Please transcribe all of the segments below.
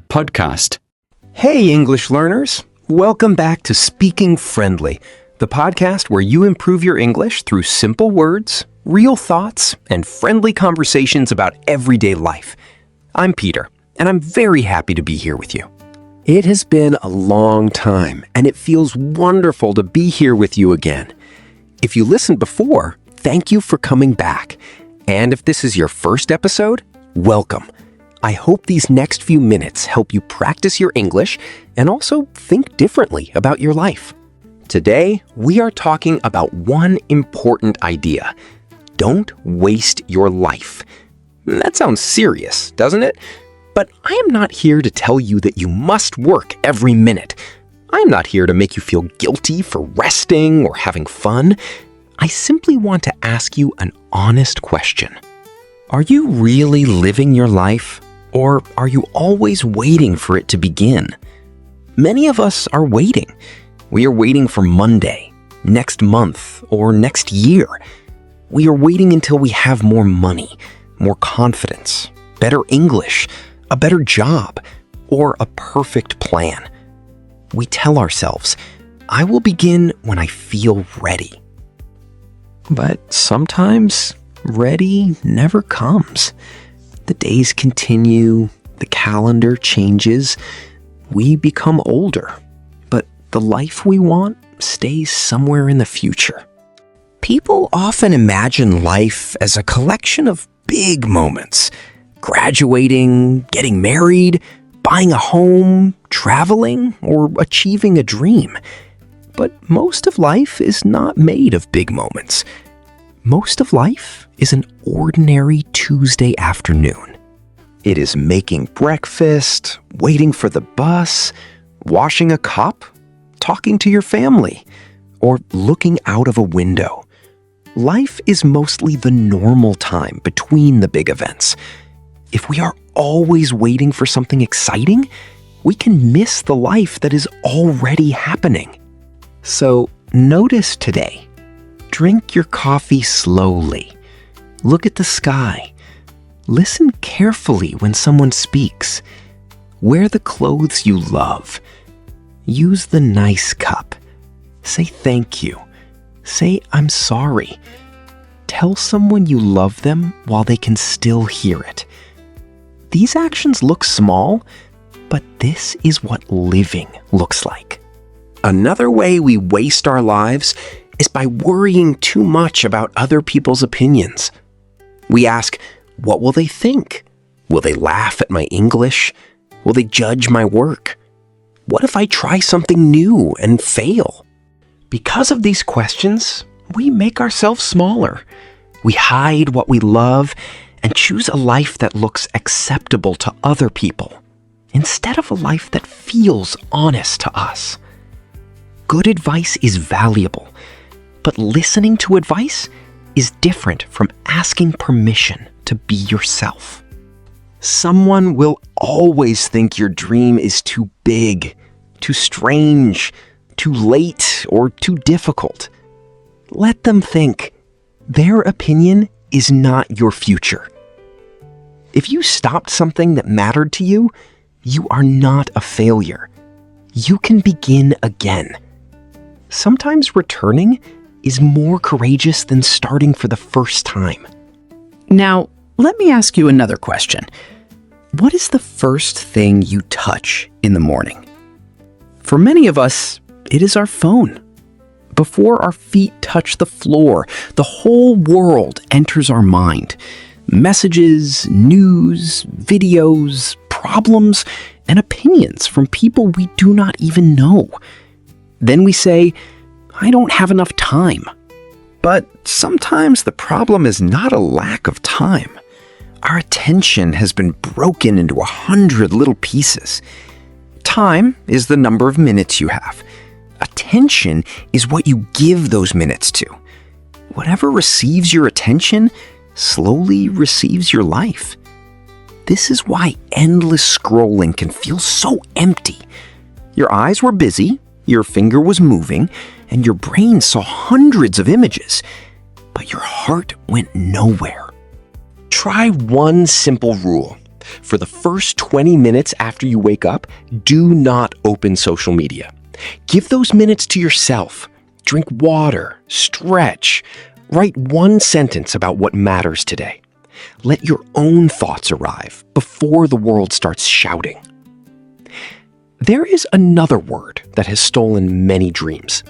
Podcast. Hey, English learners. Welcome back to Speaking Friendly, the podcast where you improve your English through simple words, real thoughts, and friendly conversations about everyday life. I'm Peter, and I'm very happy to be here with you. It has been a long time, and it feels wonderful to be here with you again. If you listened before, thank you for coming back. And if this is your first episode, welcome. I hope these next few minutes help you practice your English and also think differently about your life. Today, we are talking about one important idea. Don't waste your life. That sounds serious, doesn't it? But I am not here to tell you that you must work every minute. I'm not here to make you feel guilty for resting or having fun. I simply want to ask you an honest question. Are you really living your life? Or are you always waiting for it to begin? Many of us are waiting. We are waiting for Monday, next month, or next year. We are waiting until we have more money, more confidence, better English, a better job, or a perfect plan. We tell ourselves, I will begin when I feel ready. But sometimes ready never comes. The days continue, the calendar changes, we become older, but the life we want stays somewhere in the future. People often imagine life as a collection of big moments: graduating, getting married, buying a home, traveling, or achieving a dream. But most of life is not made of big moments. Most of life is an ordinary Tuesday afternoon. It is making breakfast, waiting for the bus, washing a cup, talking to your family, or looking out of a window. Life is mostly the normal time between the big events. If we are always waiting for something exciting, we can miss the life that is already happening. So notice today. Drink your coffee slowly. Look at the sky. Listen carefully when someone speaks. Wear the clothes you love. Use the nice cup. Say thank you. Say I'm sorry. Tell someone you love them while they can still hear it. These actions look small, but this is what living looks like. Another way we waste our lives is by worrying too much about other people's opinions. We ask, what will they think? Will they laugh at my English? Will they judge my work? What if I try something new and fail? Because of these questions, we make ourselves smaller. We hide what we love and choose a life that looks acceptable to other people, instead of a life that feels honest to us. Good advice is valuable, but listening to advice is different from asking permission to be yourself. Someone will always think your dream is too big, too strange, too late, or too difficult. Let them think. Their opinion is not your future. If you stopped something that mattered to you, you are not a failure. You can begin again. Sometimes returning is more courageous than starting for the first time. Now, let me ask you another question. What is the first thing you touch in the morning? For many of us, it is our phone. Before our feet touch the floor, the whole world enters our mind. Messages, news, videos, problems, and opinions from people we do not even know. Then we say, I don't have enough time. But sometimes the problem is not a lack of time. Our attention has been broken into 100 little pieces. Time is the number of minutes you have. Attention is what you give those minutes to. Whatever receives your attention slowly receives your life. This is why endless scrolling can feel so empty. Your eyes were busy, your finger was moving, and your brain saw hundreds of images, but your heart went nowhere. Try one simple rule. For the first 20 minutes after you wake up, do not open social media. Give those minutes to yourself. Drink water, stretch, write one sentence about what matters today. Let your own thoughts arrive before the world starts shouting. There is another word that has stolen many dreams.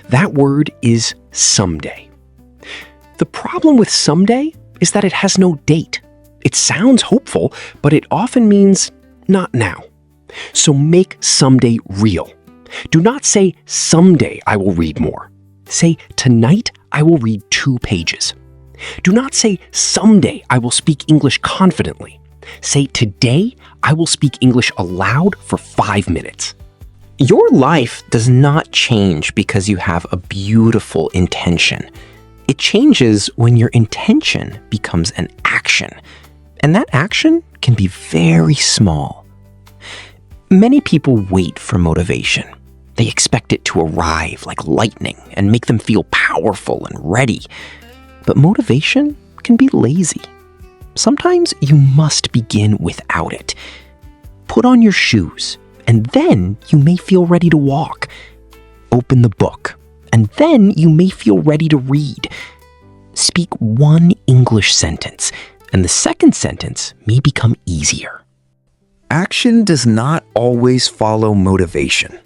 That word is someday. The problem with someday is that it has no date. It sounds hopeful, but it often means not now. So make someday real. Do not say, someday I will read more. Say, tonight I will read 2 pages. Do not say, someday I will speak English confidently. Say, today I will speak English aloud for 5 minutes. Your life does not change because you have a beautiful intention. It changes when your intention becomes an action. And that action can be very small. Many people wait for motivation. They expect it to arrive like lightning and make them feel powerful and ready. But motivation can be lazy. Sometimes you must begin without it. Put on your shoes, and then you may feel ready to walk. Open the book, and then you may feel ready to read. Speak one English sentence, and the second sentence may become easier. Action does not always follow motivation.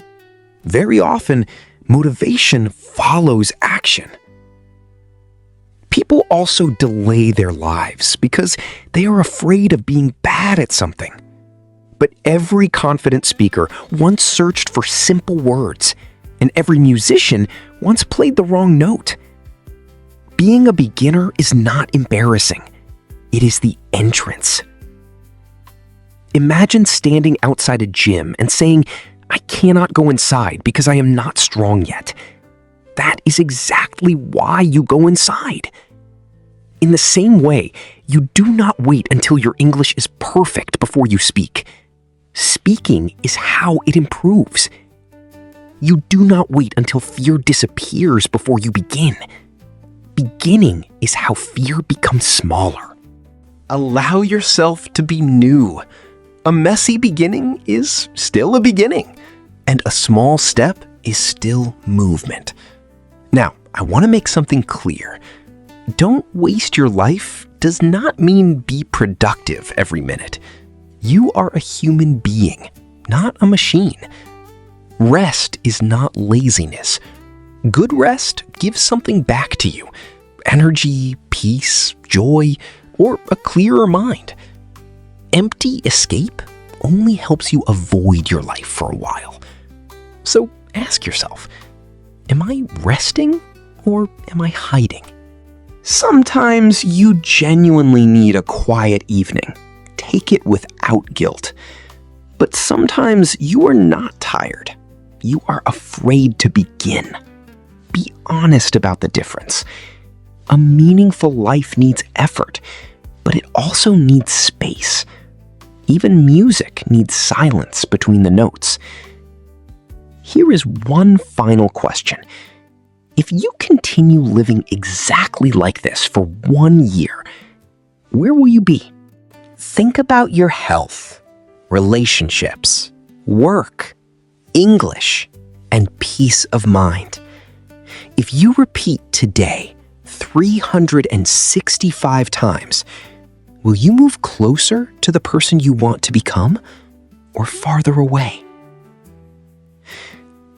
Very often, motivation follows action. People also delay their lives because they are afraid of being bad at something. But every confident speaker once searched for simple words, and every musician once played the wrong note. Being a beginner is not embarrassing. It is the entrance. Imagine standing outside a gym and saying, I cannot go inside because I am not strong yet. That is exactly why you go inside. In the same way, you do not wait until your English is perfect before you speak. Speaking is how it improves. You do not wait until fear disappears before you begin. Beginning is how fear becomes smaller. Allow yourself to be new. A messy beginning is still a beginning, and a small step is still movement. Now, I want to make something clear. Don't waste your life does not mean be productive every minute. You are a human being, not a machine. Rest is not laziness. Good rest gives something back to you. Energy, peace, joy, or a clearer mind. Empty escape only helps you avoid your life for a while. So ask yourself, am I resting or am I hiding? Sometimes you genuinely need a quiet evening. Take it without guilt. But sometimes you are not tired. You are afraid to begin. Be honest about the difference. A meaningful life needs effort, but it also needs space. Even music needs silence between the notes. Here is one final question. If you continue living exactly like this for 1 year, where will you be? Think about your health, relationships, work, English, and peace of mind. If you repeat today 365 times, will you move closer to the person you want to become or farther away?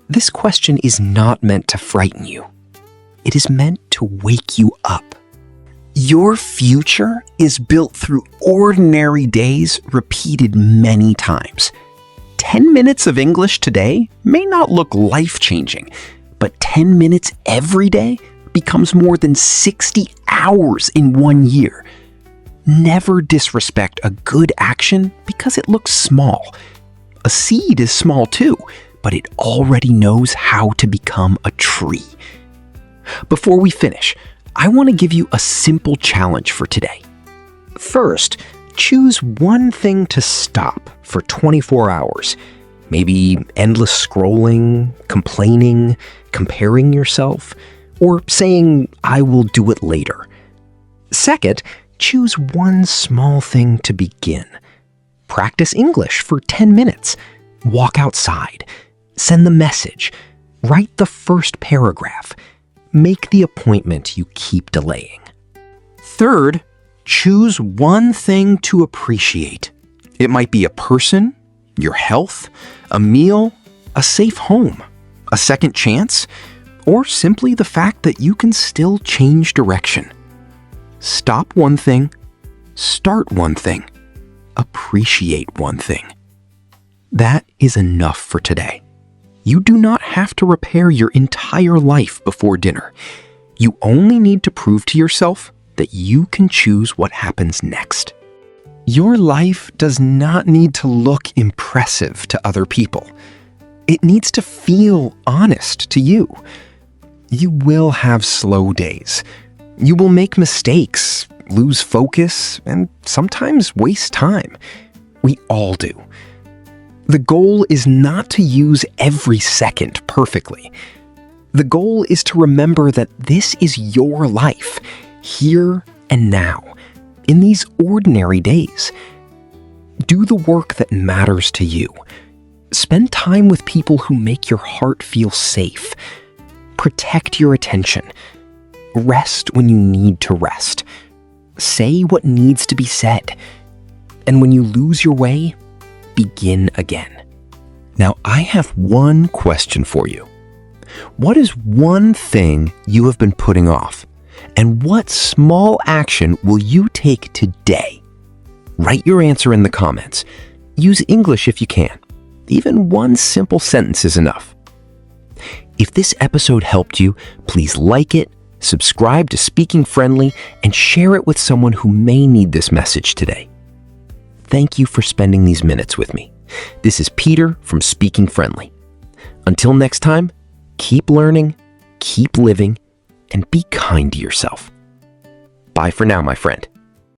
This question is not meant to frighten you. It is meant to wake you up. Your future is built through ordinary days repeated many times. 10 minutes of English today may not look life-changing, but 10 minutes every day becomes more than 60 hours in 1 year. Never disrespect a good action because it looks small. A seed is small too, but it already knows how to become a tree. Before we finish, I want to give you a simple challenge for today. First, choose one thing to stop for 24 hours. Maybe endless scrolling, complaining, comparing yourself, or saying, I will do it later. Second, Choose one small thing to begin. Practice English for 10 minutes. Walk outside. Send the message. Write the first paragraph. Make the appointment you keep delaying. Third, choose one thing to appreciate. It might be a person, your health, a meal, a safe home, a second chance, or simply the fact that you can still change direction. Stop one thing, start one thing, appreciate one thing. That is enough for today. You do not have to repair your entire life before dinner. You only need to prove to yourself that you can choose what happens next. Your life does not need to look impressive to other people. It needs to feel honest to you. You will have slow days. You will make mistakes, lose focus, and sometimes waste time. We all do. The goal is not to use every second perfectly. The goal is to remember that this is your life, here and now, in these ordinary days. Do the work that matters to you. Spend time with people who make your heart feel safe. Protect your attention. Rest when you need to rest. Say what needs to be said. And when you lose your way, begin again. Now, I have one question for you. What is one thing you have been putting off? And what small action will you take today? Write your answer in the comments. Use English if you can. Even one simple sentence is enough. If this episode helped you, please like it, subscribe to Speaking Friendly, and share it with someone who may need this message today. Thank you for spending these minutes with me. This is Peter from Speaking Friendly. Until next time, keep learning, keep living, and be kind to yourself. Bye for now, my friend.